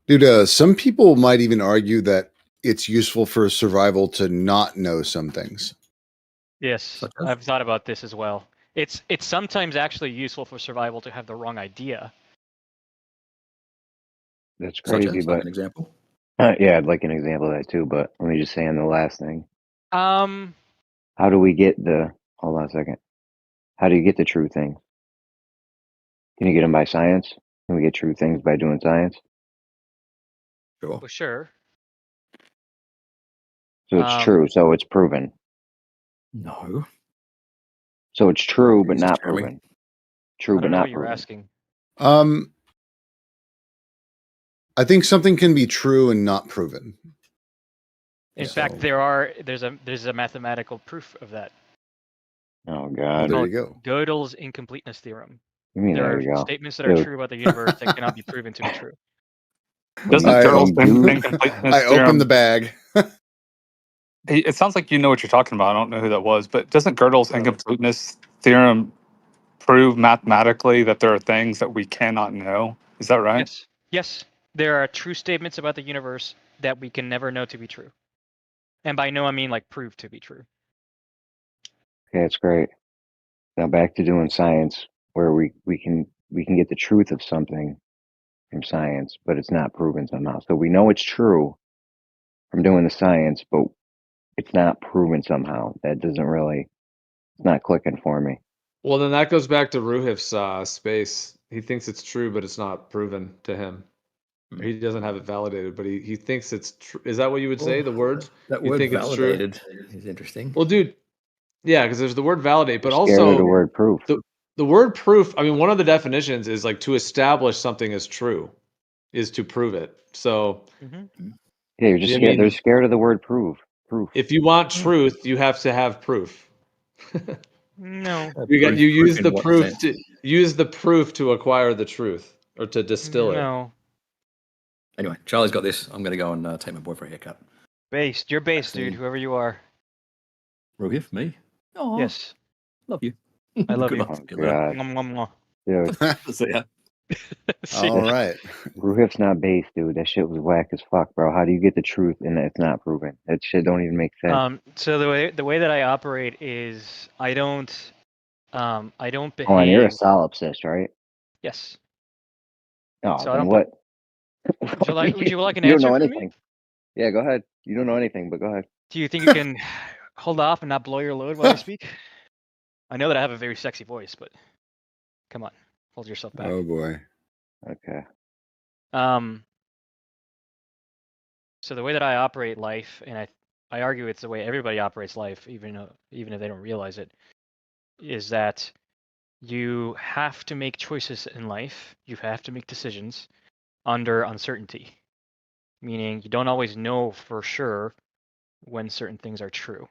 Dude, some people might even argue that it's useful for survival to not know some things. Yes, Such as? I've thought about this as well. It's sometimes actually useful for survival to have the wrong idea. That's Such crazy, as, like but an example. yeah, I'd like an example of that too. But let me just say on the last thing, Um, how do we get the? Hold on a second. How do you get the true things? Can you get them by science? Can we get true things by doing science? Sure. well, sure. So it's true, so it's proven. No. So it's true, but Jesus, not Charly. proven. True, I but don't know not what you're proven. asking. I think something can be true and not proven. In So- fact, there's a mathematical proof of that. Oh Well, God. there you go. Gödel's incompleteness theorem. You mean There there are you go. statements that are Dude. true about the universe that cannot be proven to be true. Doesn't I- Gödel's dude. incompleteness I theorem? opened the bag. It sounds like you know what you're talking about. I don't know who that was, but doesn't Gödel's incompleteness theorem prove mathematically that there are things that we cannot know? Is that right? Yes. Yes. There are true statements about the universe that we can never know to be true. And by no, I mean like prove to be true. Okay, that's great. Now back to doing science, where we can get the truth of something from science, but it's not proven somehow. So we know it's true from doing the science, but it's not proven somehow. That doesn't really, it's not clicking for me. Well, then that goes back to Ruhif's space. He thinks it's true, but it's not proven to him. Hmm. He doesn't have it validated, but he thinks it's true. Is that what you would say? The words? That You word think it's true? validated is interesting. Well, dude, yeah, because there's the word validate, but I'm scared of the also word proof. the word proof. I mean, one of the definitions is like to establish something as true, is to prove it. So Yeah, you're just I scared. They're mean, scared of the word proof. Proof. if you want truth, you have to have proof. No. You use in the what proof sense? to use the proof to acquire the truth or to distill it. No. Anyway, Charlie's got this. I'm going to go and take my boy for a haircut. Based. You're based, dude, see. whoever you are. Rohif, me? Oh, Yes. love you. I love Good you. luck. Oh, Good luck. God. Mwah, mwah, Dude, See ya. mwah. All right. Ruhif's not based, dude. That shit was whack as fuck, bro. How do you get the truth and it's not proven? That shit don't even make sense. So the way that I operate is I don't Oh, and you're a behave. solipsist, right? Yes. Oh, So I then don't. what? Would you like an You don't answer know from anything. me? Yeah, go ahead. You don't know anything, but go ahead. Do you think you can hold off and not blow your load while I speak? I know that I have a very sexy voice, but come on, hold yourself back. Oh boy. Okay. So the way that I operate life, and I argue it's the way everybody operates life, even if they don't realize it, is that you have to make choices in life. You have to make decisions under uncertainty, meaning you don't always know for sure when certain things are true.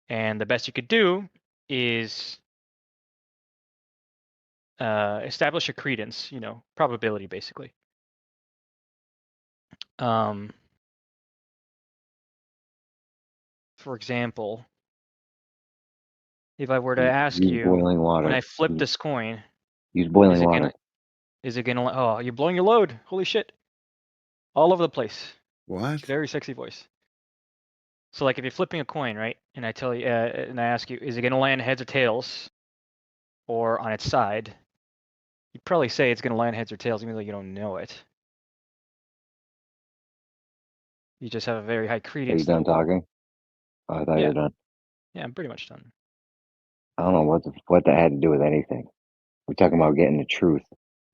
And the best you could do is establish a credence, probability basically. For example, if I were to ask Use you, boiling water. when I flip this coin, Use boiling water. is it gonna? Oh, you're blowing your load! Holy shit! All over the place. What? Very sexy voice. So like if you're flipping a coin, right? And I tell you, and I ask you, is it gonna land heads or tails, or on its side? You'd probably say it's gonna land heads or tails, even though you don't know it. You just have a very high Are credence you done level. talking? Oh, I thought you Yeah. were done. Yeah, I'm pretty much done. I don't know what that had to do with anything. We're talking about getting the truth,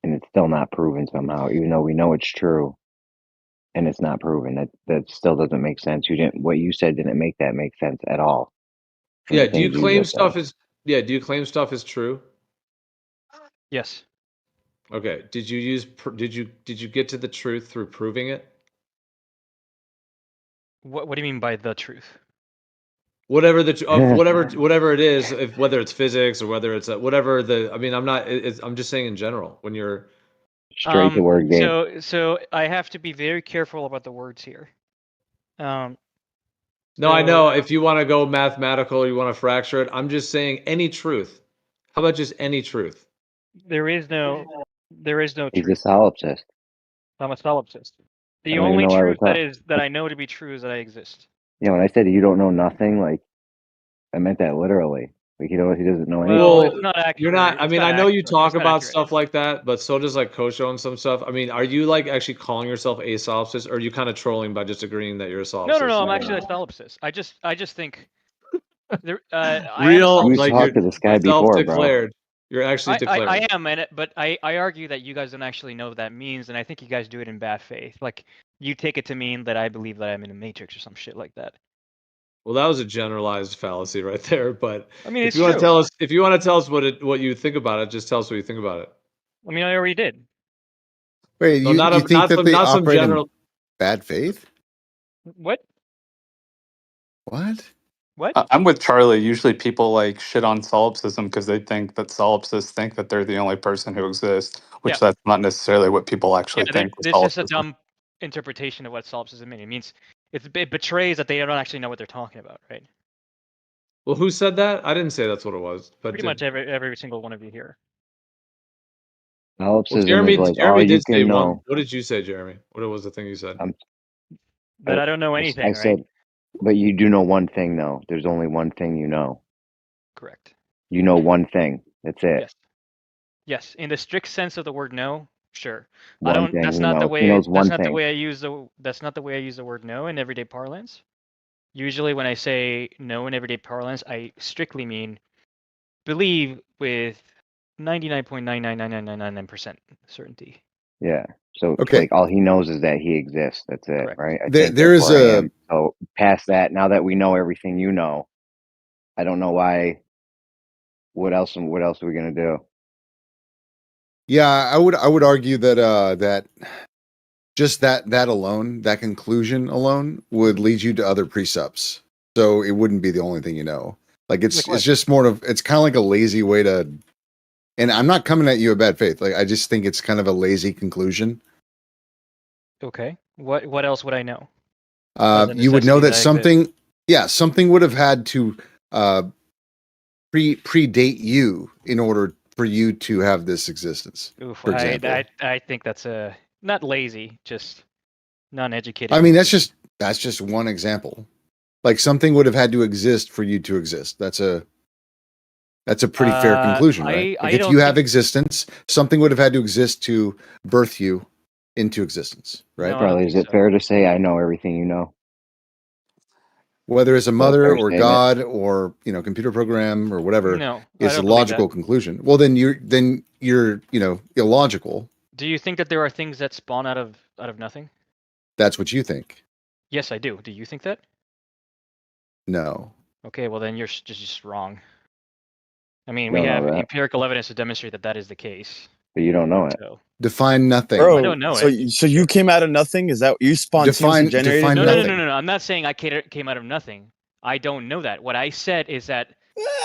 and it's still not proven somehow, even though we know it's true, and it's not proven. That still doesn't make sense. What you said didn't make that make sense at all. from Yeah. the Do you things claim just stuff said. is? Yeah. Do you claim stuff is true? Yes. Okay. Did you get to the truth through proving it? What do you mean by the truth? Whatever whatever it is, if whether it's physics or whether it's whatever the. I mean, I'm just saying in general when you're. Straight to word game. So I have to be very careful about the words here. No, I know. If you want to go mathematical, you want to fracture it. I'm just saying any truth. How about just any truth? There is no He's truth. a solipsist. I'm a solipsist. The I don't even only know why we're truth that talking. I know to be true is that I exist. Yeah, when I said you don't know nothing, like I meant that literally. Like he doesn't know anything. Well, it's Well, not accurate. you're not. I It's mean, not I know you accurate. talk It's not about accurate. stuff like that, but so does like Kosho and some stuff. I mean, are you like actually calling yourself a solipsist, or are you kind of trolling by just agreeing that you're a solipsist? No. I'm actually a solipsist. I just think there. I am a Real, You've like solipsist. talked to this guy before, bro. self-declared. You're actually declared. I am in it, but I argue that you guys don't actually know what that means, and I think you guys do it in bad faith. Like you take it to mean that I believe that I'm in a matrix or some shit like that. Well, that was a generalized fallacy right there. But I mean, if it's you want true. to tell us, if you want to tell us what you think about it, just tell us what you think about it. I mean, I already did. Wait, No, you not think that they not some operate general. in bad faith? What? What? What? I'm with Charlie. Usually people like shit on solipsism because they think that solipsists think that they're the only person who exists, which Yeah. that's not necessarily what people actually Yeah, think. with this is just a solipsism. dumb interpretation of what solipsism means. It means it betrays that they don't actually know what they're talking about, right? Well, who said that? I didn't say that's what it was. But Pretty much every single one of you here. well, Solipsism is like all you did say can one. know. What did you say, Jeremy? What was the thing you said? That I don't know anything, I said, right? but you do know one thing though. There's only one thing you know. Correct. You know one thing. That's it. Yes. Yes. In the strict sense of the word no, sure. I One don't thing that's he not the knows. He way knows that's one not the thing. way I use the word no in everyday parlance. Usually when I say no in everyday parlance, I strictly mean believe with 99.9999999% certainty. Yeah. So Okay. like all he knows is that he exists. That's it, Correct. right? I There- think there that's is where I a- am. So past that, now that we know everything you know, I don't know why. What else are we gonna do? Yeah, I would argue that that just that alone, that conclusion alone, would lead you to other precepts. So it wouldn't be the only thing you know. Like it's what? just more of it's kind of like a lazy way to. And I'm not coming at you in bad faith. Like I just think it's kind of a lazy conclusion. Okay. What else would I know? Other You would know necessity that that exists. something would have had to predate you in order for you to have this existence. Oof, For example, I think that's a not lazy, just non-educated. I mean conclusion. that's just one example. Like something would have had to exist for you to exist. That's a pretty fair conclusion, right? I Like if don't you have think- existence, something would have had to exist to birth you into existence, right? No, I don't Charlie, is think it so. fair to say I know everything you know? Whether it's a that a mother fair or statement? God or computer program or whatever No, I is a don't believe logical that. conclusion. Well, then you're illogical. Do you think that there are things that spawn out of nothing? That's what you think. Yes, I do. Do you think that? No. Okay, well then you're just wrong. I mean, Don't we know have that. empirical evidence to demonstrate that is the case. But you don't know it. So Define nothing. Bro, I don't know so it. so you came out of nothing? Is that you spontaneously generated define no, nothing? no. I'm not saying I came out of nothing. I don't know that. What I said is that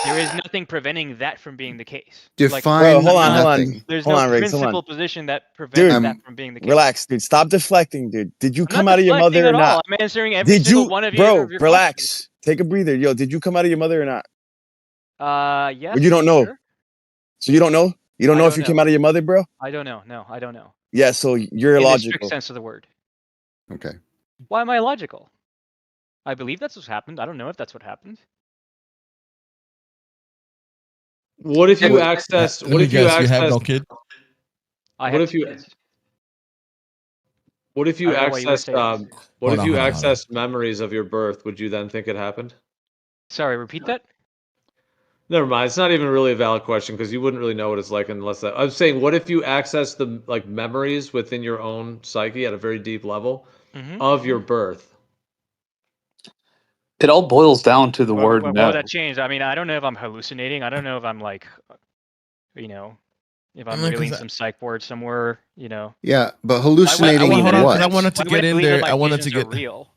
there is nothing preventing that from being the case. Define Bro, hold on. nothing. There's Hold no on, Riggs, hold on. principal position that prevents Dude, that from being the case. Relax, dude. Stop deflecting, dude. Did you I'm come not out of your deflecting mother or at all. not? I'm answering every Did single you, one of bro? your Relax. questions. Take a breather, yo. Did you come out of your mother or not? Yes. Or you don't know. Sure. So you don't know? You don't I know don't if you know. came out of your mother, bro? I don't know. No, I don't know. Yeah. So you're In the strict illogical. sense of the word. Okay. Why am I illogical? I believe that's what's happened. I don't know if that's what happened. What if you Let accessed? me What if you guess, you have no accessed? kid? I What have if you- kids. What if you I don't know why you would say accessed? this. What Hold if on, you hold on, hold on. accessed memories of your birth? Would you then think it happened? Sorry, repeat that. Never mind. It's not even really a valid question because you wouldn't really know what it's like unless that. I'm saying, what if you access the memories within your own psyche at a very deep level Mm-hmm. of your birth? It all boils down to the word What no. would that change? I mean, I don't know if I'm hallucinating. I don't know if I'm like, if I'm No, really in 'cause some psych ward somewhere. Yeah, but I, hallucinating hold on, what? because I wanted to Why would get I in believe that there. my I wanted to visions are get. real?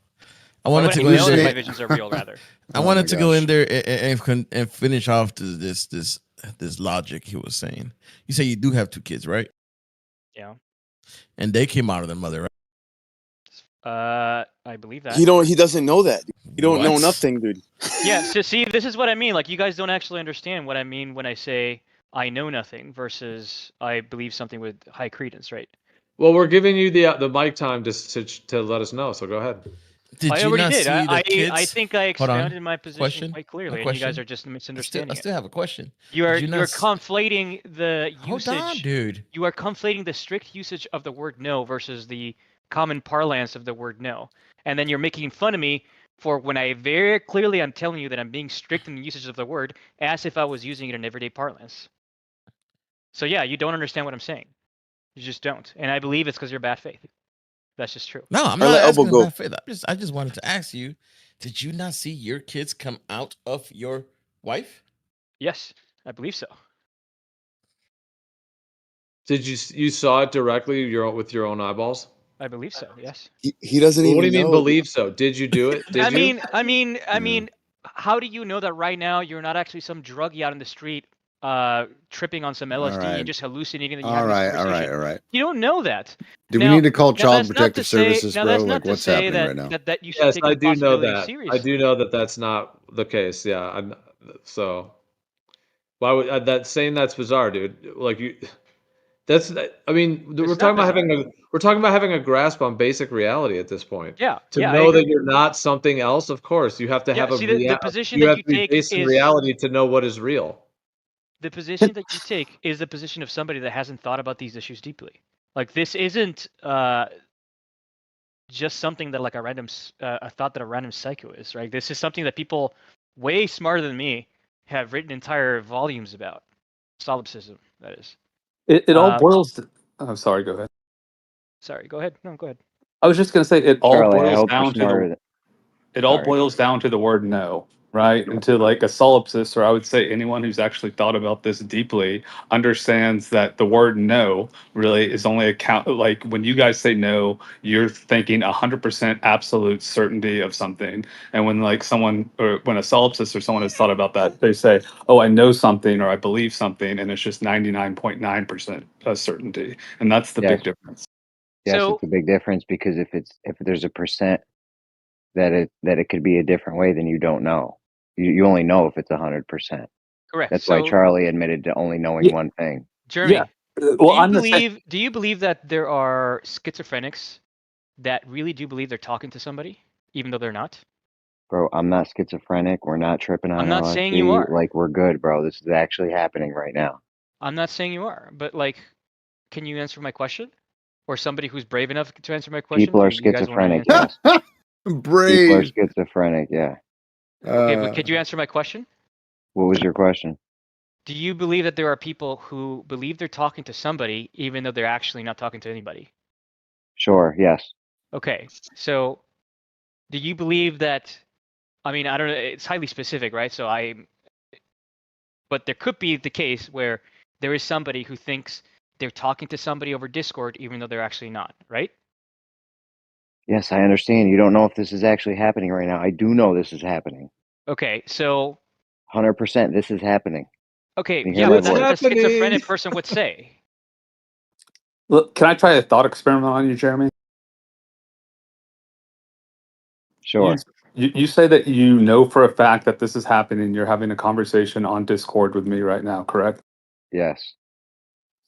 I wanted Why to would go I in know that there. my visions are real, rather? I Oh wanted my to go gosh. in there and finish off this logic he was saying. You say you do have 2 kids, right? Yeah. And they came out of their mother, right? I believe that. He doesn't know that. You don't know What? nothing, dude. Yeah. So see, this is what I mean. Like, you guys don't actually understand what I mean when I say I know nothing versus I believe something with high credence, right? Well, we're giving you the mic time to let us know. So go ahead. Did I you already not did. see the kids? I think I Hold on. expounded my position Question? quite A clearly, and you guys question? are just I misunderstanding still have a question. it. Did you You're not conflating the Hold on, usage. dude. You are conflating the strict usage of the word no versus the common parlance of the word no, and then you're making fun of me for when I very clearly I'm telling you that I'm being strict in the usage of the word, as if I was using it in everyday parlance. So yeah, you don't understand what I'm saying. You just don't, and I believe it's because you're bad faith. That's just true. No, I'm Or not let Elbow asking go. about faith. I just wanted to ask you, did you not see your kids come out of your wife? Yes, I believe so. Did you saw it directly with your own eyeballs? I believe so. Yes. He doesn't Well, what do even you mean know. believe so? Did you do it? Did you? I mean, how do you know that right now you're not actually some druggie out in the street, tripping on some LSD right. and just hallucinating that you're All having this right, all conversation? right, all right. You don't know that. Do we Now, need to call now Child that's not Protective to say. Services, Now bro? that's Like, not to what's say happening that right now? that you should Yes, take I the do know possibility that. I seriously. do know that that's not the case. Yeah, I'm so. Why would that saying that's bizarre, dude? Like you, that's. I mean, we're It's talking not about bizarre. we're talking about having a grasp on basic reality at this point. Yeah, To yeah, I know that agree. you're not something else, of course, you have to Yeah, have see, the position you that have you to be take based in is reality to know what is real. the position that you take is the position of somebody that hasn't thought about these issues deeply. Like this isn't just something that like a thought that a random psycho is, right? This is something that people way smarter than me have written entire volumes about. Solipsism, that is. It all Uh, boils. I'm sorry. Go ahead. sorry, go ahead. No, go ahead. I was just going to say it all Charlie, I boils hope you're down to smarter. it all Sorry. boils down to the word no, right? And to like a solipsist, or I would say anyone who's actually thought about this deeply, understands that the word no really is only a count. Like when you guys say no, you're thinking 100% absolute certainty of something. And when like someone, or when a solipsist or someone has thought about that, they say, oh, I know something or I believe something, and it's just 99.9% certainty. And that's the Yes. big difference. Yes, So it's a big difference because if there's a percent that it could be a different way, then you don't know. You only know if it's 100%. correct. That's why So Charlie admitted to only knowing Yeah. one thing. Yeah. Jeremy, Well, I'm the same. do you believe that there are schizophrenics that really do believe they're talking to somebody, even though they're not? Bro, I'm not schizophrenic. We're not tripping on I'm not saying you LSD. are. Like, we're good, bro. This is actually happening right now. I'm not saying you are, but like, can you answer my question? Or somebody who's brave enough to answer my question? People Do are you guys want to schizophrenic, answer? yes. People are Brave. schizophrenic, yeah. Okay, but could you answer my question? What was your question? Do you believe that there are people who believe they're talking to somebody even though they're actually not talking to anybody? Sure, yes. Okay, so do you believe that? I mean, I don't know. It's highly specific, right? But there could be the case where there is somebody who thinks they're talking to somebody over Discord even though they're actually not, right? Yes, I understand. You don't know if this is actually happening right now. I do know this is happening. Okay, so 100% this is happening. okay, You hear yeah, my but that's voice. what a happening? schizophrenic person would say. Look, can I try a thought experiment on you, Jeremy? You, Sure. you say that you know for a fact that this is happening. You're having a conversation on Discord with me right now, correct? Yes.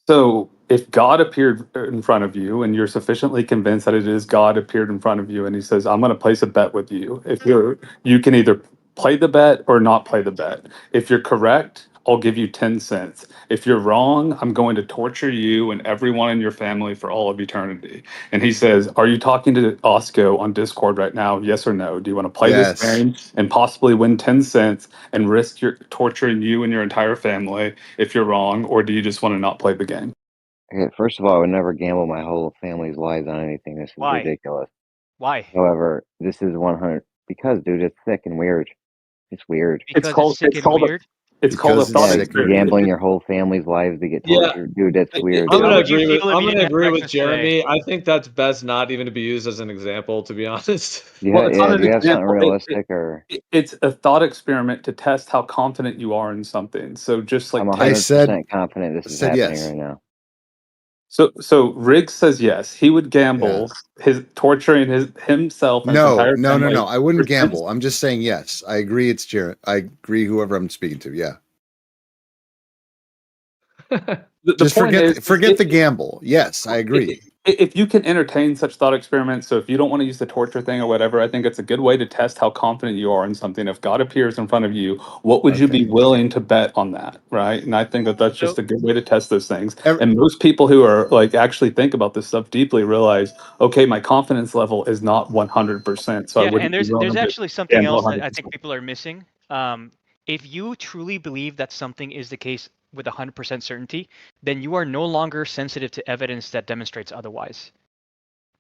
So if God appeared in front of you and you're sufficiently convinced that it is God appeared in front of you and he says, I'm going to place a bet with you. You can either play the bet or not play the bet. If you're correct, I'll give you 10 cents. If you're wrong, I'm going to torture you and everyone in your family for all of eternity. And he says, are you talking to Osco on Discord right now? Yes or no? Do you want to play this Yes. game and possibly win 10 cents and risk your torturing you and your entire family if you're wrong? Or do you just want to not play the game? Okay, first of all, I would never gamble my whole family's lives on anything. This is Why? ridiculous. Why? However, this is 100 because, dude, it's sick and weird. It's weird. Because it's sick and weird. It's called a Because it's thought Yeah, sick and experiment. weird. gambling your whole family's lives to get Yeah, tortured. Dude, that's weird, I'm How gonna bro. would you agree with feel if you didn't have breakfast today? Jeremy. I think that's best not even to be used as an example, to be honest. Well, it's not Yeah, an do you have something example. realistic or It's a thought experiment to test how confident you are in something. So just I'm like I take 100% confident this is said happening yes. right now. so Riggs says yes. He would Yeah. gamble his torturing himself and his No, entire no, no, family. no. I wouldn't gamble. I'm just saying yes. I agree. It's Jared. I agree. Whoever I'm speaking to. Yeah. The Just point is, forget the gamble. Yes, I agree. if you can entertain such thought experiments, so if you don't want to use the torture thing or whatever, I think it's a good way to test how confident you are in something. If God appears in front of you, what would you be Okay. willing to bet on that, right? And I think that that's just So- a good way to test those things. Every- And most people who are like actually think about this stuff deeply realize, okay, my confidence level is not 100%, so I Yeah, wouldn't and be there's willing to actually something gamble else that I 100%. think people are missing. If you truly believe that something is the case with 100% certainty, then you are no longer sensitive to evidence that demonstrates otherwise,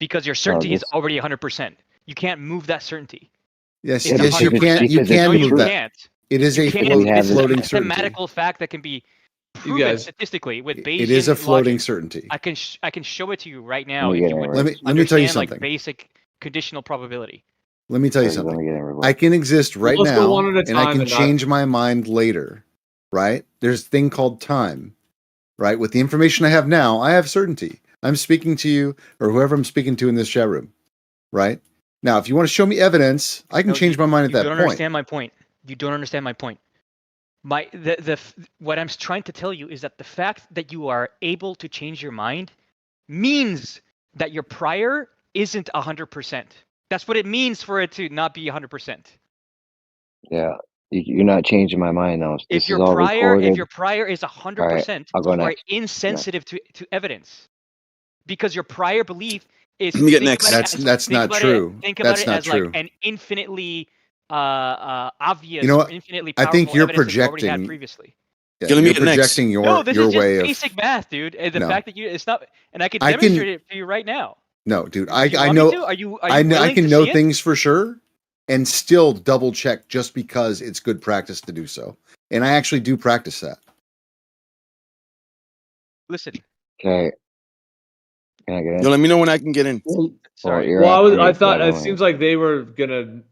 because your certainty is this- already 100%. You can't move that certainty. Yes, It's yes, you 100%. can. You because can No, it's the you move truth. that. can't. It is You a can't. We have This is a floating certainty. mathematical fact that can be proven guys- statistically with Bayesian It is a floating logic. certainty. I can show it to you right now me if get you it, would Rick. Let me tell you understand, like, something. basic conditional probability. Let me tell you Let me something. get it real I quick. can exist right Let's go now, one at a and I time can and not- change my mind later. Right? There's a thing called time. Right? With the information I have now, I have certainty. I'm speaking to you or whoever I'm speaking to in this chat room. Right? Now, if you want to show me evidence, I can No, change my mind at you that don't point. understand my point. You don't understand my point. What I'm trying to tell you is that the fact that you are able to change your mind means that your prior isn't 100%. That's what it means for it to not be 100%. Yeah, you're not changing my mind though. If This your is all recorded. if your prior is 100%, I'll go you are next. insensitive to evidence, because your prior belief is. Let me get think next. about it as- That's think not about true. It, think about That's it not as true. like an infinitely obvious You know or what? infinitely I powerful think you're evidence that you already had projecting. previously. Yeah, Yeah, let me you're get next. projecting No, this your is just way of. basic math, dude. And the No. fact that it's not, and I can I can- demonstrate it for you right now. No, dude. Do you I want know. me to? Are you I know. I willing can to know see it? things for sure, and still double check just because it's good practice to do so. And I actually do practice that. Listen, Okay. Can I get in? Yo, let me know when I can get in. sorry. you're Well, asking me I if thought I it don't- seems like they were gonna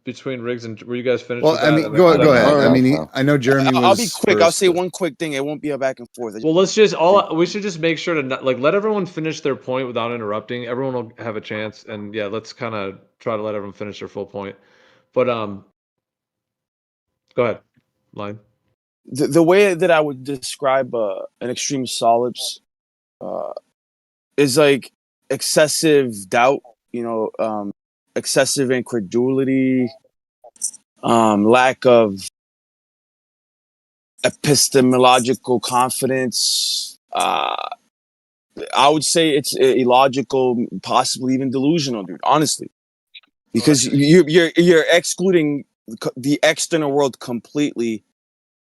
between Riggs and were you guys finished Well, with I that? mean, And then go we'll ahead. back I up? mean, I know Jeremy was. I'll be quick. I'll first, say but- one quick thing. It won't be a back and forth. Well, we should just make sure to not, like, let everyone finish their point without interrupting. Everyone will have a chance, and yeah, let's kind of try to let everyone finish their full point. But go ahead, line. The way that I would describe an extreme solips is like excessive doubt, excessive incredulity, lack of epistemological confidence. I would say it's illogical, possibly even delusional, dude. Honestly, because you're excluding the external world completely,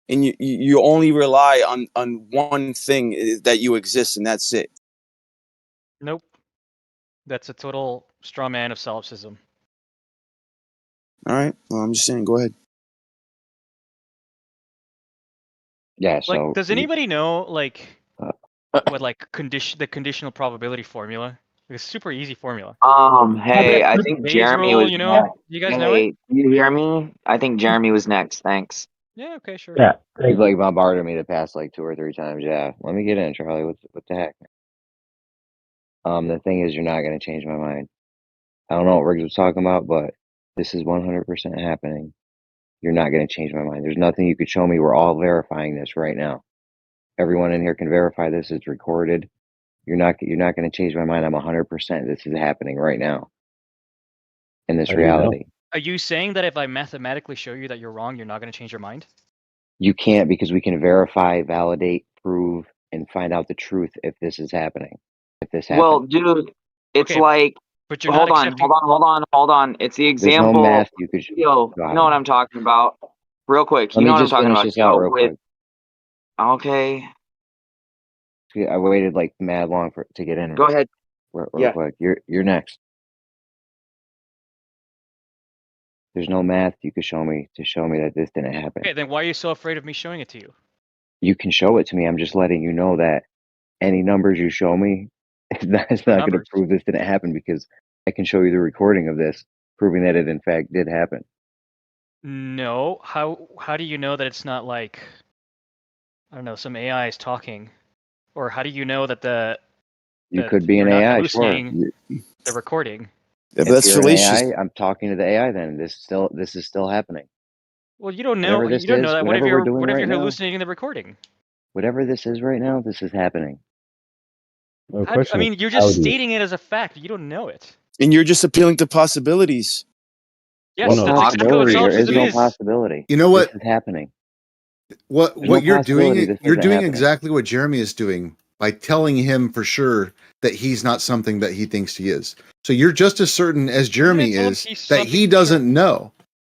and you only rely on one thing that you exist, and that's it. Nope. That's a total straw man of solipsism. All right. Well, I'm just saying. Go ahead. Yeah. Like, So does anybody know, like, Uh, what, like, the conditional probability formula? It's a super easy formula. Hey, I think Bayes Jeremy rule, was you know? next. You guys know it? Hey, you hear me? I think Jeremy was next. Thanks. Yeah. Okay. Sure. Yeah. you've like bombarded me the past like 2 or 3 times. Yeah. Let me get in, Charlie. What the heck? The thing is, you're not gonna change my mind. I don't know what Riggs was talking about, but this is 100% happening. You're not gonna change my mind. There's nothing you could show me. We're all verifying this right now. Everyone in here can verify this. It's recorded. You're not gonna change my mind. I'm 100%. This is happening right now. In this How do you know? reality. Are you saying that if I mathematically show you that you're wrong, you're not going to change your mind? You can't, because we can verify, validate, prove, and find out the truth if this is happening. If this happens. Well, dude, it's Okay, like But you're hold not on, accepting. hold on. It's the There's no example. math you could. Yo, Go you ahead. know what I'm talking about? Real quick, Let you know me what I'm just talking finish about, this out yo, real with quick. okay. I waited like mad long to get in. Go ahead. Real Yeah. quick. You're next. There's no math you could show me that this didn't happen. Okay, then why are you so afraid of me showing it to you? You can show it to me. I'm just letting you know that any numbers you show me, it's not going to Numbers. prove this didn't happen, because I can show you the recording of this proving that it in fact did happen. No. How do you know that it's not like, I don't know, some AI is talking? Or how do you know that You that could be you're an not AI, sure. hallucinating the recording? Yeah, but If that's you're an fallacious. AI, I'm talking to the AI. Then this is still happening. Well, you don't know. Whatever this You don't know is, that. What if whatever we're you're doing right now, hallucinating the recording? whatever this is right now, this is happening. The question I mean, is, you're how just do you- stating it as a fact. You don't know it. And you're just appealing to possibilities. Yes, Well, no, that's exactly what Possibility. There is solipsism no is. possibility. You know what? This is happening. What There's no you're possibility doing? this You're isn't doing happening. exactly what Jeremy is doing by telling him for sure that he's not something that he thinks he is. So you're just as certain as Jeremy tell him is he's that something he for doesn't sure. know.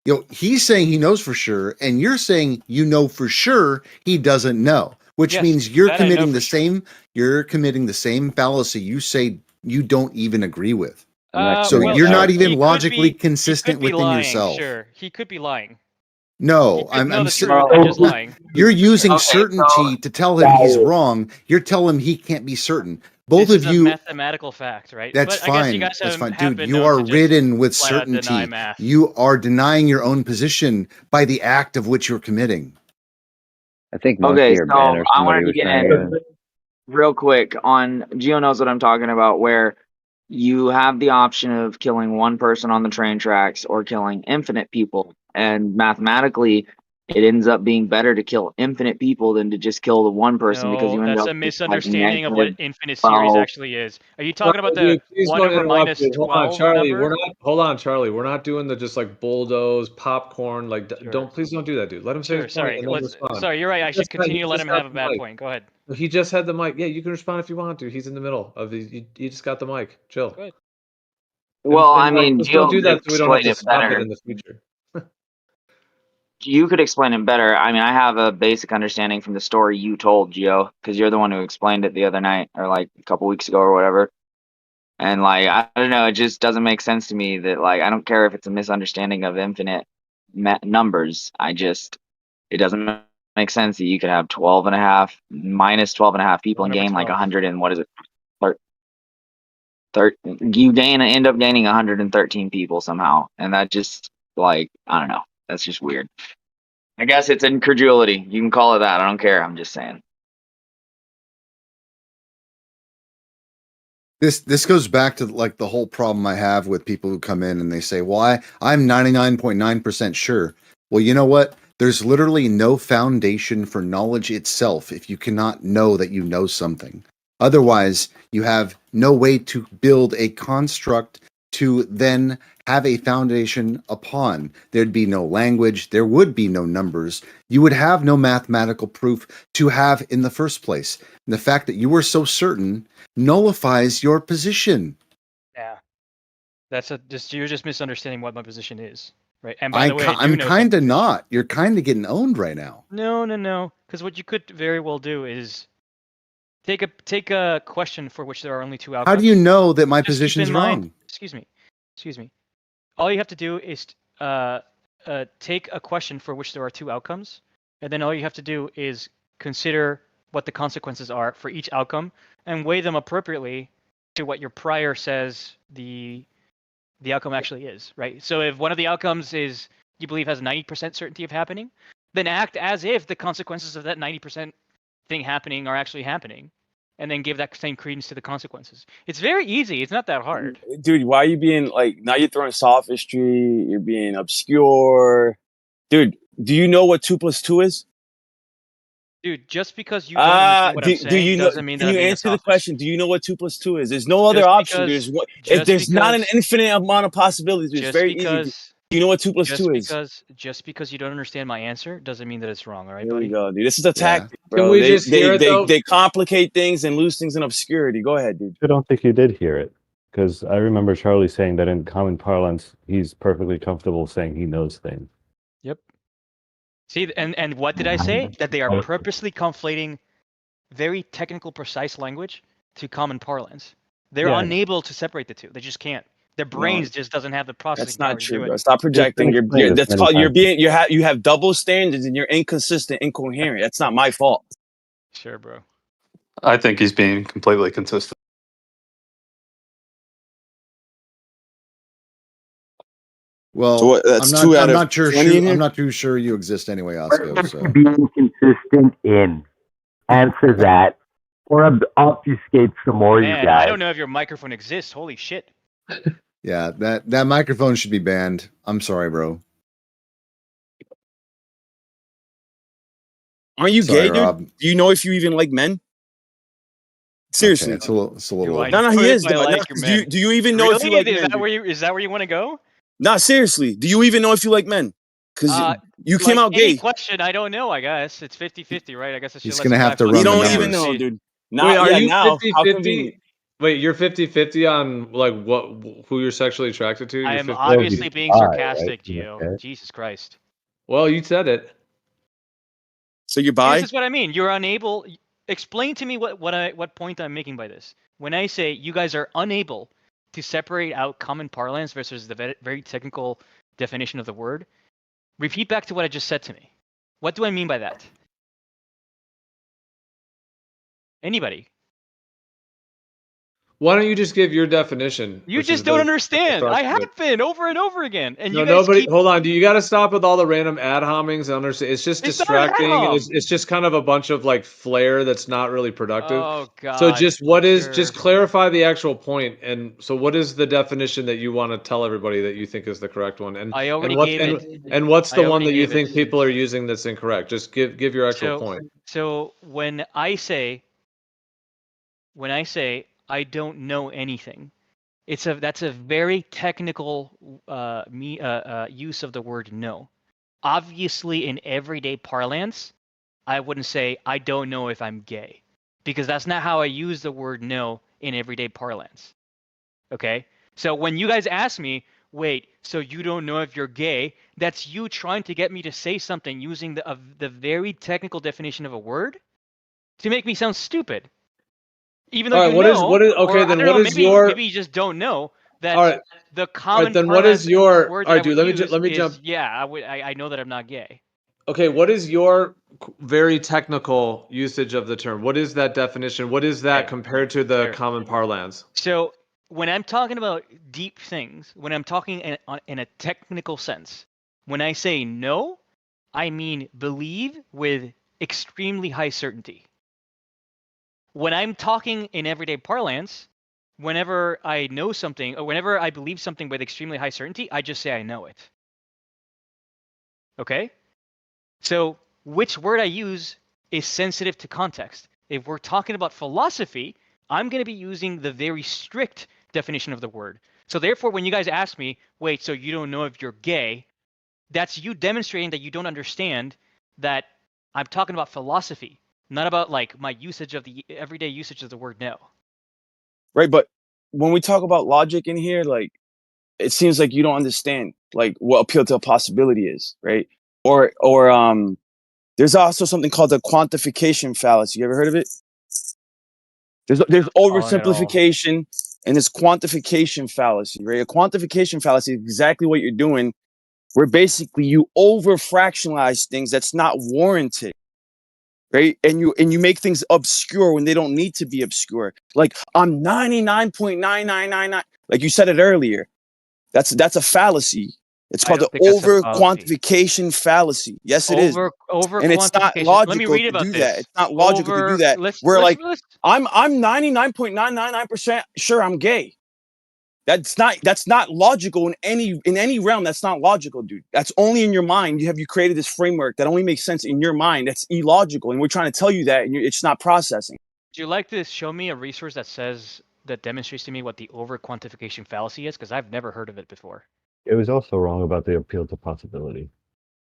You know, he's saying he knows for sure, and you're saying you know for sure he doesn't know, which Yes, means you're that I know committing for the sure. same. You're committing the same fallacy you say you don't even agree with. I'm not So committing you're not fallacy. even he could logically be, consistent he could be within lying, yourself. Sure, he could be lying. No, He could I'm know the si- truth and just lying. You're using Okay, so certainty to tell him he's wrong. You're telling him he can't be certain. Both This of is a you, mathematical fact, right? that's But I guess you fine. guys That's fine. have Dude, been you known are to just ridden with flat out deny certainty. math. You are denying your own position by the act of which you're committing. I think Okay, Monkey or so Ben or I somebody wanted to was get trying in to. real quick on Gio knows what I'm talking about, where you have the option of killing one person on the train tracks or killing infinite people, and mathematically, it ends up being better to kill infinite people than to just kill the one person because No, you end that's up a with, like, misunderstanding of what negative infinite series 12. actually is. Are you talking about the Dude, please 1 don't over interrupt, minus dude. Hold on, 12 Charlie. number? Hold on, Charlie. We're not doing the just like bulldoze popcorn. Like, Sure. please don't do that, dude. Let him say Sure, his point sorry. and then respond. Sorry, you're right. I should continue to let him have a bad point. Go ahead. He just had the mic. Yeah, you can respond if you want to. He's in the middle of the. You just got the mic. Chill. Go ahead. Well, I And, mean, just don't Gio do could that so we don't have explain to it stop it better. in the future. You could explain it better. I mean, I have a basic understanding from the story you told, Gio, because you're the one who explained it the other night or like a couple weeks ago or whatever. And like, I don't know, it just doesn't make sense to me that like I don't care if it's a misunderstanding of infinite numbers. It doesn't make sense that you could have 12 and a half minus 12 and a half people in game like 100 and what is it? You end up gaining 113 people somehow, and that just like I don't know. That's just weird. I guess it's incredulity. You can call it that. I don't care. I'm just saying. This goes back to like the whole problem I have with people who come in and they say, "Well, I'm 99.9% sure." Well, you know what? There's literally no foundation for knowledge itself if you cannot know that you know something. Otherwise, you have no way to build a construct to then have a foundation upon. There'd be no language, there would be no numbers. You would have no mathematical proof to have in the first place. And the fact that you were so certain nullifies your position. Yeah. You're just misunderstanding what my position is. Right. And by the way, I'm kind of not. You're kind of getting owned right now. No. Because what you could very well do is take a question for which there are only two outcomes. How do you know that my Just position's keep in mind, wrong? Excuse me. All you have to do is take a question for which there are two outcomes, and then all you have to do is consider what the consequences are for each outcome and weigh them appropriately to what your prior says the outcome actually is, right? So if one of the outcomes is you believe has 90% certainty of happening, then act as if the consequences of that 90% thing happening are actually happening, and then give that same credence to the consequences. It's very easy. It's not that hard. Dude, why are you being like, now you're throwing sophistry, you're being obscure. Dude, do you know what 2 + 2 is? Dude, just because you don't understand what I'm saying do you know, doesn't mean that can I'm you being a answer the sophist. question? Do you know what 2 + 2 is? There's no other Just option. because- There's not an infinite amount of possibilities. It's very easy. Do you know what 2 + 2 is? Just because you don't understand my answer doesn't mean that it's wrong, all right, Here buddy? we go, dude. This is a tactic, bro. Can we just hear it, though? They complicate things and lose things in obscurity. Go ahead, dude. I don't think you did hear it, because I remember Charlie saying that in common parlance, he's perfectly comfortable saying he knows things. Yep. See, and what did I say? That they are purposely conflating very technical, precise language to common parlance. They're unable to separate the two. They just can't. Their brains just doesn't have the processing That's power not to true, do bro. it. Stop projecting. That's called you have double standards and you're inconsistent, incoherent. That's not my fault. Sure, bro. I think he's being completely consistent. Well, So that's I'm 2 not, out I'm of not sure. 20 in here? I'm not too sure you exist anyway, Osco. So Being consistent in. Answer that, or obfuscate some more, Man, you guys. I don't know if your microphone exists. Holy shit. yeah, that microphone should be banned. I'm sorry, bro. Aren't you Sorry, gay, dude? Rob. Do you know if you even like men? Seriously. Okay, it's a little. Do I No, he know is. if I dog. like Nah, your 'cause men? do you even know if you Really? like men? Dude? Is that where you want to go? Nah, seriously. Do you even know if you like men? Because you came Like out any gay. question, I don't know. I guess it's 50-50, right? I guess I should He's let gonna some have guy to fuck run You the don't me. even numbers. know, dude. Now, Wait, are yeah, you now, how 50-50? convenient. Wait, you're 50-50 on like who you're sexually attracted to? I You're am 50. obviously he's being bi, sarcastic, right? Gio. Okay. Jesus Christ. Well, you said it. So you're This bi? is what I mean. You're unable. Explain to me what point I'm making by this. When I say you guys are unable to separate out common parlance versus the very technical definition of the word, repeat back to what I just said to me. What do I mean by that? Anybody? Why don't you just give your definition? You Which just is don't the understand. I thrust of have it. been over and over again, and No, you guys nobody. keep. Hold on. Do you got to stop with all the random ad homings? And understand, it's just It's not an ad distracting, and hom. it's just kind of a bunch of like flair that's not really productive. Oh So God. just just clarify the actual point. And so what is the definition that you want to tell everybody that you think is the correct one? And I already what's gave it. and what's I the one already that you gave think it. people are using that's incorrect? Just give your actual point. So when I say I don't know anything, that's a very technical use of the word know. Obviously, in everyday parlance, I wouldn't say I don't know if I'm gay, because that's not how I use the word know in everyday parlance. Okay? So when you guys ask me, wait, so you don't know if you're gay, that's you trying to get me to say something using the very technical definition of a word to make me sound stupid. Even though All right. you What is know, okay? or I Then don't what know, is maybe your you just don't know that all right? the All right. common Then what is parlance your word all that I right, dude? would Let use me is jump. yeah, I know that I'm not gay. Okay, what is your very technical usage of the term? What is that definition? What is that Okay. compared to the Sure. common parlance? So when I'm talking about deep things, when I'm talking in a technical sense, when I say no, I mean believe with extremely high certainty. When I'm talking in everyday parlance, whenever I know something or whenever I believe something with extremely high certainty, I just say I know it. Okay? So which word I use is sensitive to context. If we're talking about philosophy, I'm going to be using the very strict definition of the word. So therefore, when you guys ask me, wait, so you don't know if you're gay, that's you demonstrating that you don't understand that I'm talking about philosophy, not about like my usage of the everyday usage of the word no. Right, but when we talk about logic in here, like, it seems like you don't understand, like, what appeal to a possibility is, right? Or there's also something called the quantification fallacy. You ever heard of it? There's Oh no. oversimplification and there's quantification fallacy, right? A quantification fallacy is exactly what you're doing, where basically you over fractionalize things that's not warranted, right? And you make things obscure when they don't need to be obscure. Like, I'm 99.9999, like you said it earlier. That's a fallacy. It's I called the don't think that's a over fallacy. quantification fallacy. Yes, it is. Over And it's not quantification. Let me logical read to about do that. this. It's not logical to do that. Let's We're like, let's I'm 99.999% sure I'm gay. That's not logical in any realm. That's not logical, dude. That's only in your mind. You created this framework that only makes sense in your mind. That's illogical, and we're trying to tell you that, and it's not processing. Would you like to show me a resource that demonstrates to me what the over quantification fallacy is? Because I've never heard of it before. It was also wrong about the appeal to possibility.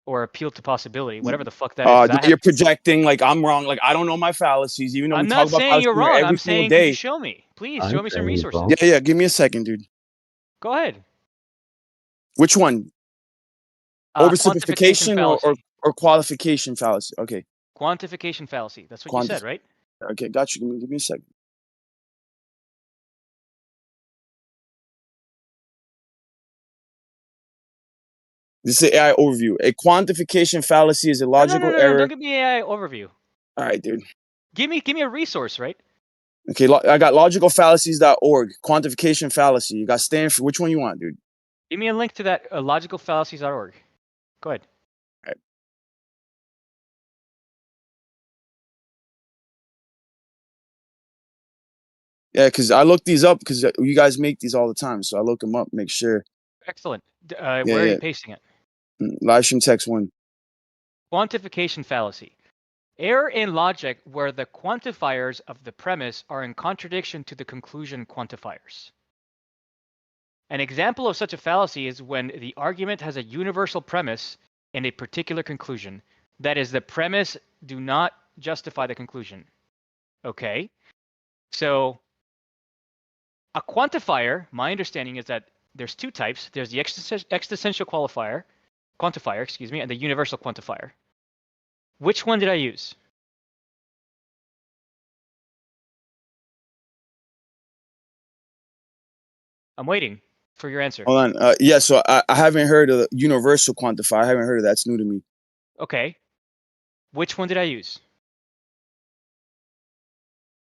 Or appeal to possibility, whatever the fuck that is. 'cause You're projecting like I'm wrong. Like, I don't know my fallacies, even though we I'm talk not about saying fallacies you're here wrong. every I'm single saying, could you day. show me? Please I'm show me some saying he's resources. wrong. Yeah. Give me a second, dude. Go ahead. Which one? Quantification Oversimplification fallacy. or qualification fallacy? Okay. Quantification fallacy. That's what you said, right? Okay, got you. Give me a second. This is an AI overview. A quantification fallacy is a logical No. error. Don't give me AI overview. All right, dude. Give me a resource, right? Okay, I got logicalfallacies.org. Quantification fallacy. You got Stanford. Which one you want, dude? Give me a link to that logicalfallacies.org. Go ahead. All right. Yeah, because I look these up because you guys make these all the time. So I look them up, make sure. Excellent. Where are you pasting it? Live stream text one. Quantification fallacy. Error in logic where the quantifiers of the premise are in contradiction to the conclusion quantifiers. An example of such a fallacy is when the argument has a universal premise and a particular conclusion. That is, the premise do not justify the conclusion. Okay? So, a quantifier, my understanding is that there's two types. There's the existential quantifier, and the universal quantifier. Which one did I use? I'm waiting for your answer. Hold on. Yeah, so I haven't heard of the universal quantifier. I haven't heard of that. It's new to me. Okay. Which one did I use?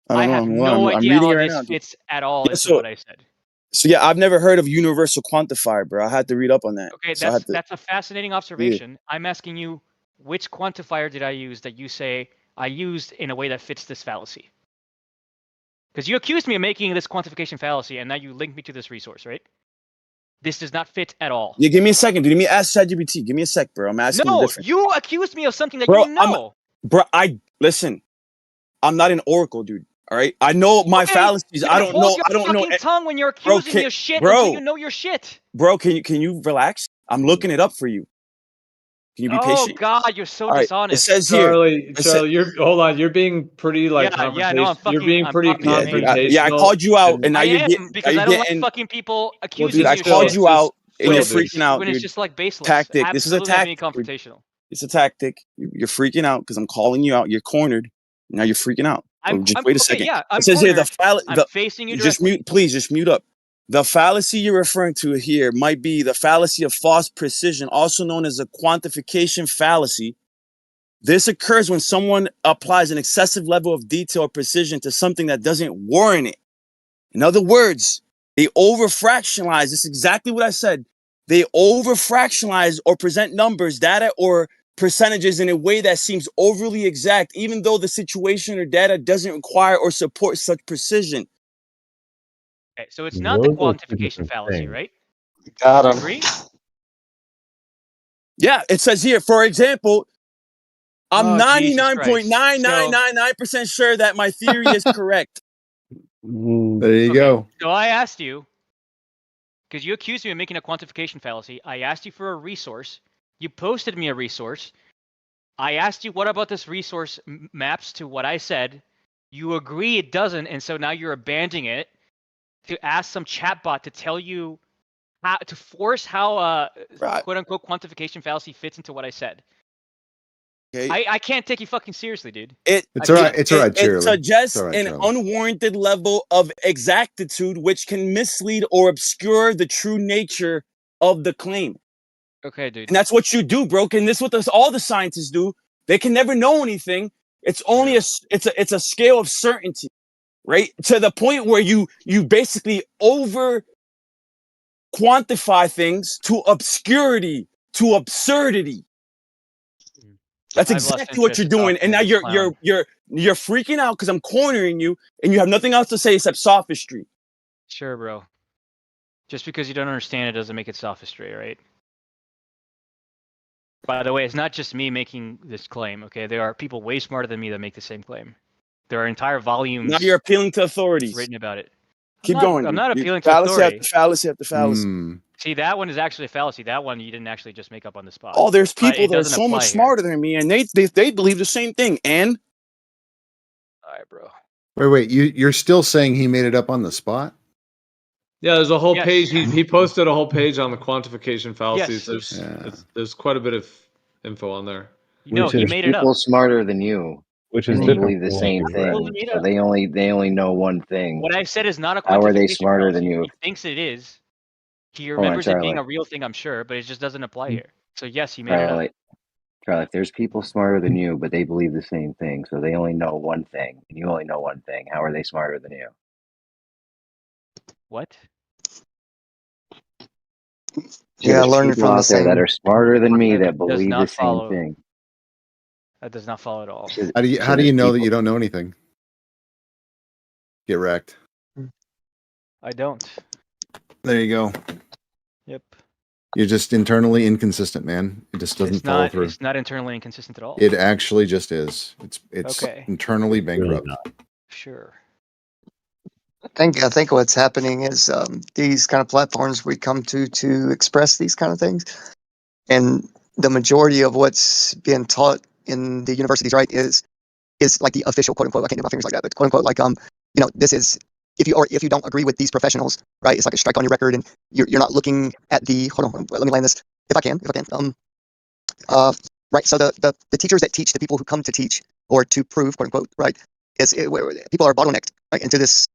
I don't have know. no I'm idea reading how it right this now. fits at all Yeah, into what I said. So yeah, I've never heard of universal quantifier, bro. I had to read up on that. Okay, So that's a fascinating observation. I'm asking you, which quantifier did I use that you say I used in a way that fits this fallacy? Because you accused me of making this quantification fallacy, and now you link me to this resource, right? This does not fit at all. Yeah, give me a second, dude. Let me ask ChatGPT. Give me a sec, bro. I'm asking No, different. you accused me of something that Bro, you know. Listen. I'm not an oracle, dude. All right, I know my fallacies. I don't know. I don't know. Fucking tongue when you're accusing me of shit until you know your shit. Bro, can you relax? I'm looking it up for you. Can you be patient? Oh God, you're so All right, dishonest. it says here. Charlie, you're hold on. You're being pretty like you're being confrontational. Yeah, I called you out, and now I you're am because I don't like fucking people accusing dude, I me of called shit. you out, and you're When freaking out, when dude. it's just like baseless. Tactic. This is a Absolutely not being tactic. confrontational. It's a tactic. You're freaking out because I'm calling you out. You're cornered. Now you're freaking out. Just wait a second. Yeah, I'm it says here I'm facing you just directly. mute, please. Just mute up. The fallacy you're referring to here might be the fallacy of false precision, also known as a quantification fallacy. This occurs when someone applies an excessive level of detail or precision to something that doesn't warrant it. In other words, they over-fractionalize. This is exactly what I said. They over-fractionalize or present numbers, data, or percentages in a way that seems overly exact, even though the situation or data doesn't require or support such precision. Okay, so it's not the quantification fallacy, right? Got him. Agree? Yeah, it says here, for example, I'm Oh, Jesus Christ. 99.9999% sure that my theory is correct. There you go. So I asked you, because you accused me of making a quantification fallacy. I asked you for a resource. You posted me a resource. I asked you, what about this resource maps to what I said? You agree it doesn't, and so now you're abandoning it to ask some chatbot to tell you how to force how quote unquote quantification fallacy fits into what I said. Okay. I can't take you fucking seriously, dude. It's all right. It's all right, Charlie. It suggests It's all right, an Charlie. unwarranted level of exactitude which can mislead or obscure the true nature of the claim. Okay, dude. And that's what you do, bro. And this is what all the scientists do. They can never know anything. It's only it's a scale of certainty, right? To the point where you basically over quantify things to obscurity, to absurdity. That's exactly what you're doing. And now you're freaking out because I'm cornering you and you have nothing else to say except sophistry. Sure, bro. Just because you don't understand it doesn't make it sophistry, right? By the way, it's not just me making this claim, okay? There are people way smarter than me that make the same claim. There are entire volumes. Now you're appealing to authorities. Written about it. Keep going. I'm not appealing to fallacy authority. after fallacy after fallacy. See, that one is actually a fallacy. That one you didn't actually just make up on the spot. Oh, there's people that are doesn't so much apply smarter than me, and they believe the same thing. And all right, bro. Wait. You're still saying he made it up on the spot? Yeah, there's a whole page. He posted a whole page on the quantification fallacies. Yes. There's quite a bit of info on there. No, he made it up. People smarter than you, which and is they different believe the from same what you read. thing. So they only know one thing. What I said is not a quantification How are they fallacy. smarter than you? He thinks it is. He Hold on, remembers it being Charlie. a real thing, I'm sure, but it just doesn't apply here. So yes, he made it up. Charlie, if there's people smarter than you, but they believe the same thing, so they only know one thing, and you only know one thing, how are they smarter than you? What? Yeah, learning people from the out there same. that are smarter than me that Does believe not the same follow. thing. That does not follow at all. How do you know that you don't know anything? Get wrecked. I don't. There you go. Yep. You're just internally inconsistent, man. It just doesn't follow through. It's not internally inconsistent at all. It actually just is. It's Okay. internally Really bankrupt. not. Sure. I think what's happening is these kind of platforms we come to express these kind of things, and the majority of what's being taught in the universities, right, is like the official quote unquote. I can't do my fingers like that, but quote unquote, like this is if you don't agree with these professionals, right, it's like a strike on your record, and you're not looking at the hold on, let me land this if I can. Right. So the teachers that teach the people who come to teach or to prove, quote unquote, right, where people are bottlenecked right into this.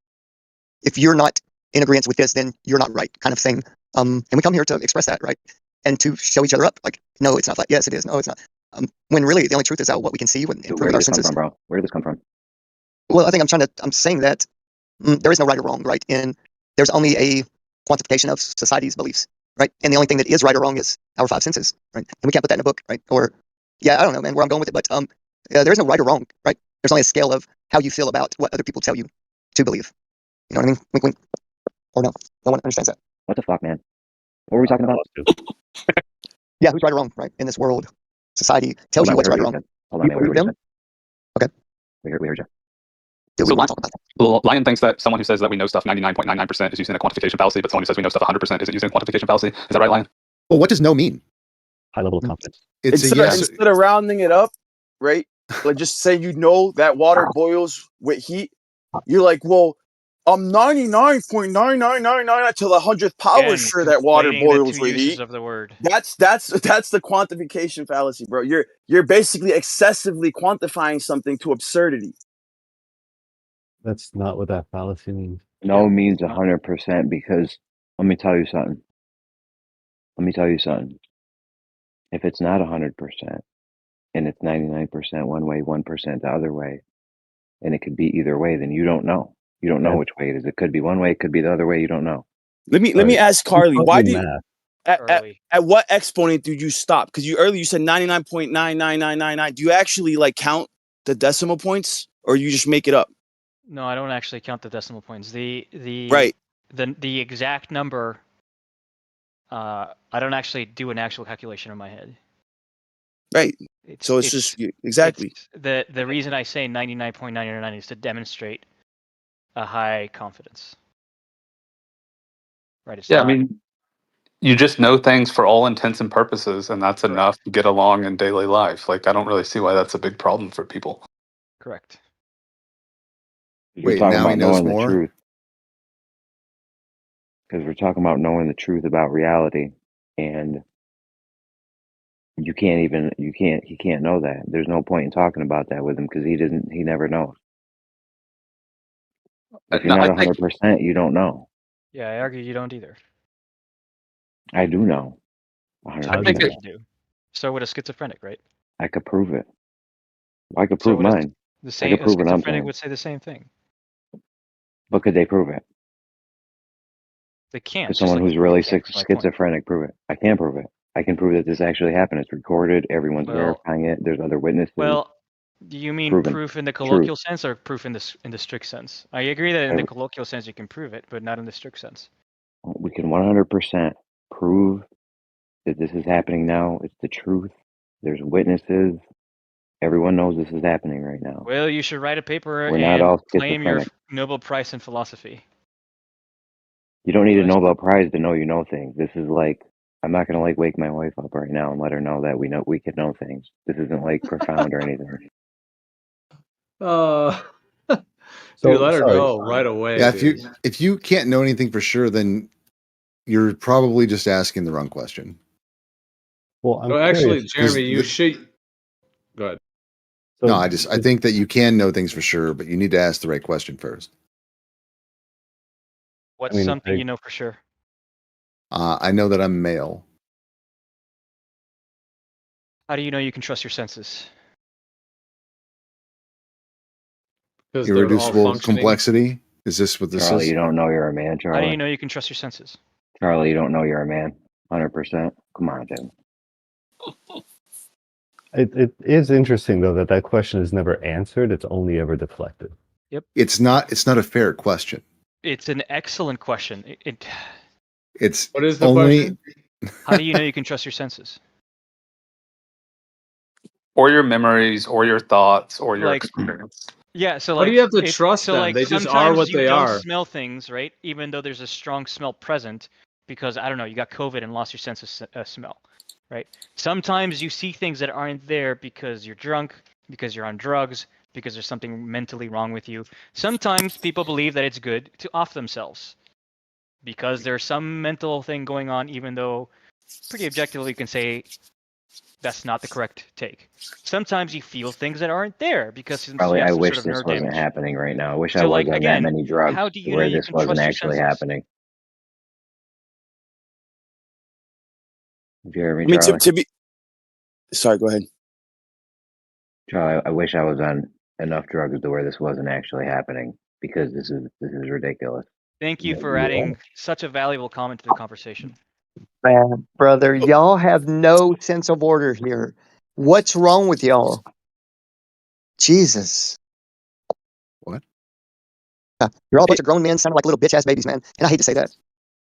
If you're not in agreement with this, then you're not right, kind of thing. And we come here to express that, right, and to show each other up. Like, no, it's not flat. Yes, it is. No, it's not. When really the only truth is out what we can see when Where did this come from, bro? Where did this come from? Well, I think I'm saying that there is no right or wrong, right, and there's only a quantification of society's beliefs, right, and the only thing that is right or wrong is our five senses, right, and we can't put that in a book, right, or yeah, I don't know, man, where I'm going with it, but there is no right or wrong, right. There's only a scale of how you feel about what other people tell you to believe. You know what I mean? Wink, wink. Or no? No one understands that. What the fuck, man? What were we talking about? Yeah, who's right or wrong, right? In this world, society tells you what's right or wrong. Hold on, man. You them? Okay. We heard you. Dude, So we want to talk about that. Lion thinks that someone who says that we know stuff 99.99% is using a quantification fallacy, but someone who says we know stuff 100% isn't using a quantification fallacy. Is that right, Lion? Well, what does no mean? High level of confidence. It's a Instead, yes. instead of rounding it up, right? Like just say that water boils with heat. You're like, well, I'm 99.9999 to the 100th power Again, sure that water conflating the boils two with uses heat. of the word. That's the quantification fallacy, bro. You're basically excessively quantifying something to absurdity. That's not what that fallacy means. No means 100% because let me tell you something. If it's not 100% and it's 99% one way, 1% the other way, and it could be either way, then you don't know. You don't know which way it is. It could be one way, it could be the other way. You don't know. Let me ask Carly, why did Carly. at what exponent did you stop? Because earlier you said 99.99999. Do you actually like count the decimal points, or you just make it up? No, I don't actually count the decimal points. The Right. The exact number. I don't actually do an actual calculation in my head. Right. So it's just exactly the reason I say 99.999 is to demonstrate a high confidence. Right. It's Yeah, not, I mean, you just know things for all intents and purposes, and that's enough to get along in daily life. Like, I don't really see why that's a big problem for people. correct. We're talking now he about knows knowing more? the truth. Because we're talking about knowing the truth about reality, and he can't know that. There's no point in talking about that with him because he never knows. If you're not 100%, you don't know. Yeah, I argue you don't either. I do know. I think 100%. you do. So would a schizophrenic, right? I could prove it. I could So prove would a- mine. The I same. could A prove what I'm schizophrenic saying. would say the same thing. But could they prove it? They can't. Could just someone like who's you really can't prove my point. schizophrenic prove it? I can prove it. I can prove that this actually happened. It's recorded. Everyone's Well- verifying it. There's other witnesses. Well, do you mean Proven. proof in the colloquial sense or proof in the strict sense? I agree that in the colloquial sense you can prove it, but not in the strict sense. We can 100% prove that this is happening now. It's the truth. There's witnesses. Everyone knows this is happening right now. Well, you should write a paper We're not and all claim your schizophrenic. Nobel Prize in philosophy. You don't need a Nice. Nobel Prize to know you know things. This is like, I'm not gonna like wake my wife up right now and let her know that we could know things. This isn't like profound or anything. Dude, let her know right away. Yeah, dude. if you can't know anything for sure, then you're probably just asking the wrong question. Well, I'm No, actually, curious. Jeremy, you should. Go ahead. So, No, I think that you can know things for sure, but you need to ask the right question first. What's something you know for sure? I know that I'm male. How do you know you can trust your senses? Because they're all Irreducible functioning. complexity. Is this what this Charlie, is? you don't know you're a man, Charlie. How do you know you can trust your senses? Charlie, you don't know you're a man. 100%. Come on, dude. It is interesting though that question is never answered. It's only ever deflected. Yep. It's not a fair question. It's an excellent question. It's What is the only question? How do you know you can trust your senses? Or your memories, or your thoughts, or your Like, experience. yeah, so Why like do you have to if trust so them? like They just are sometimes what you they don't are. smell things, right? Even though there's a strong smell present because I don't know, you got COVID and lost your sense of smell, right? Sometimes you see things that aren't there because you're drunk, because you're on drugs, because there's something mentally wrong with you. Sometimes people believe that it's good to off themselves because there's some mental thing going on, even though pretty objectively you can say that's not the correct take. Sometimes you feel things that aren't there because since Probably, you have I some sort wish of this nerve wasn't damage. happening right now. I wish I So, was like, on that again, many drugs how do to you know where you this can wasn't trust your actually senses? happening. Did you hear me, I mean, Charlie? to be. Sorry, go ahead. Charlie, I wish I was on enough drugs to where this wasn't actually happening because this is ridiculous. Thank you for adding such a valuable comment to the conversation. Man, brother, y'all have no sense of order here. What's wrong with y'all? Jesus. What? You're all a bunch of grown men sounding like little bitch ass babies, man. And I hate to say that.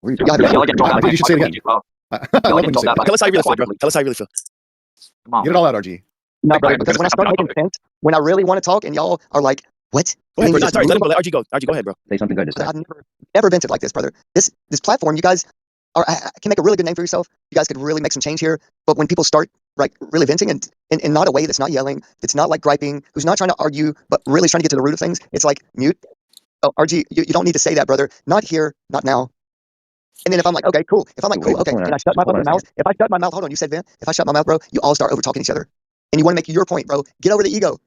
What are you Y'all talking have Y'all no getting told I that think you should say it by again. well, I love when you say that. Tell us how you really feel, bro. Tell us how you really feel. come on. Get it all out, RG. No, brother, I'm because when I start gonna making sense, when I really want to talk and y'all are like, what? Go ahead, And bro. you No, just sorry. move Let him go. Let RG go. RG, go ahead, bro. Say something good to say. I've never vented like this, brother. This platform, you guys can make a really good name for yourself. You guys could really make some change here. But when people start like really venting and in not a way that's not yelling, it's not like griping, who's not trying to argue, but really trying to get to the root of things, it's like mute. Oh, RG, you don't need to say that, brother. Not here, not now. And then if I'm like, okay, cool. If I'm like, Wait, cool, okay, hold on. can I shut my Hold on fucking a mouth? If I shut my mouth, hold on, you said vent. If I shut my mouth, bro, you all start over talking each other. And you want to make your point, bro. Get over the ego,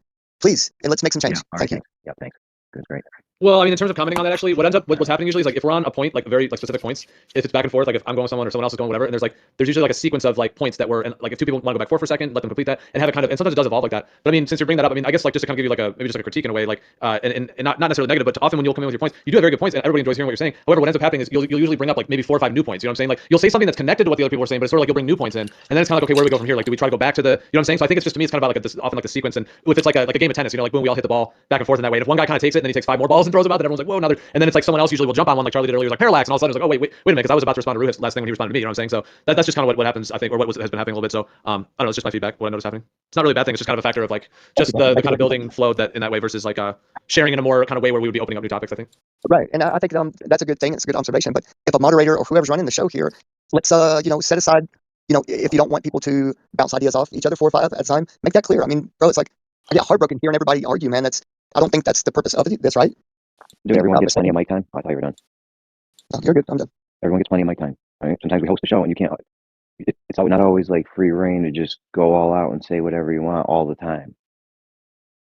please, and let's make some change. Yeah, Thank you. thanks. Yeah, thanks. Good, great. Well, I mean, in terms of commenting on that, actually, what's happening usually is like if we're on a point, like very like specific points, if it's back and forth, like if I'm going with someone or someone else is going whatever, and there's usually like a sequence of like points that were, and like if two people want to go back forth for a second, let them complete that and have it kind of, and sometimes it does evolve like that. But I mean, since you're bringing that up, I mean, I guess like just to kind of give you like a maybe just like a critique in a way, like and not necessarily negative, but often when you'll come in with your points, you do have very good points, and everybody enjoys hearing what you're saying. However, what ends up happening is you'll usually bring up like maybe 4 or 5 new points. You know what I'm saying? Like you'll say something that's connected to what the other people are saying, but it's sort of like you'll bring new points in, and then it's kind of like, okay, where do we go from here? Like, do we try to go back to the, you know what I'm saying? So I think it's just, to me, it's kind of about like this, often like the sequence, and if it's like a game of tennis, you know, like when we all hit the ball back and forth in that way, and if one guy kind of takes it and then he takes 5 more balls and throws them out, then everyone's like, whoa, another, and then it's like someone else usually will jump on one, like Charlie did earlier, like parallax, and all of a sudden it's like, oh wait a minute, because I was about to respond to Ruhit's last thing when he responded to me, you know what I'm saying? So that's just kind of what happens, I think, or has been happening a little bit. So I don't know, it's just my feedback, what I noticed happening. It's not really a bad thing, it's just kind of a factor of like just the kind of building flow that in that way versus like sharing in a more kind of way where we would be opening up new topics, I think. Right, and I think that's a good thing. It's a good observation. But if a moderator or whoever's running the show here, let's set aside, if you don't want people to bounce ideas off each other 4 or 5 at a time, make that clear. I mean, bro, it's like I get heartbroken hearing everybody argue, man. I don't think that's the purpose of this, right? Do everyone get plenty of mic time? I thought you were done. No, you're good. I'm done. Everyone gets plenty of mic time. Right? Sometimes we host the show and you can't. It's not always like free reign to just go all out and say whatever you want all the time.